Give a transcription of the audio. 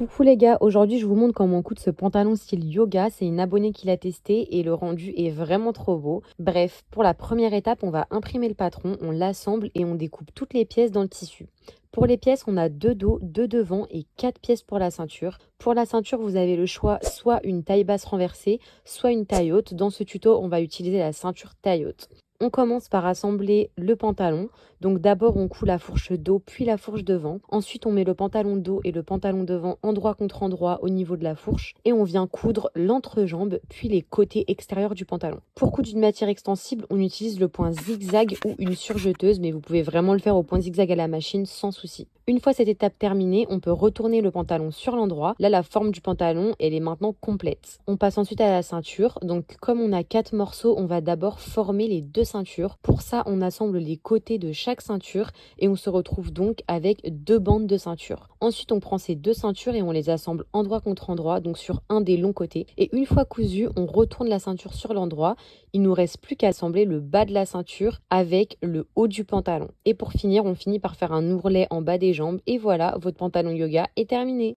Coucou les gars, aujourd'hui je vous montre comment coudre ce pantalon style yoga. C'est une abonnée qui l'a testé et le rendu est vraiment trop beau. Bref, pour la première étape, on va imprimer le patron, on l'assemble et on découpe toutes les pièces dans le tissu. Pour les pièces, on a deux dos, deux devant et quatre pièces pour la ceinture. Pour la ceinture, vous avez le choix soit une taille basse renversée, soit une taille haute. Dans ce tuto, on va utiliser la ceinture taille haute. On commence par assembler le pantalon. Donc d'abord on coud la fourche dos puis la fourche devant. Ensuite on met le pantalon dos et le pantalon devant endroit contre endroit au niveau de la fourche. Et on vient coudre l'entrejambe puis les côtés extérieurs du pantalon. Pour coudre une matière extensible, on utilise le point zigzag ou une surjeteuse, mais vous pouvez vraiment le faire au point zigzag à la machine sans souci. Une fois cette étape terminée, on peut retourner le pantalon sur l'endroit. Là, la forme du pantalon, elle est maintenant complète. On passe ensuite à la ceinture. Donc, comme on a 4 morceaux, on va d'abord former les deux ceintures. Pour ça, on assemble les côtés de chaque ceinture et on se retrouve donc avec deux bandes de ceinture. Ensuite, on prend ces deux ceintures et on les assemble endroit contre endroit, donc sur un des longs côtés. Et une fois cousu, on retourne la ceinture sur l'endroit. Il nous reste plus qu'à assembler le bas de la ceinture avec le haut du pantalon. Et pour finir, on finit par faire un ourlet en bas des jambes et voilà, votre pantalon yoga est terminé.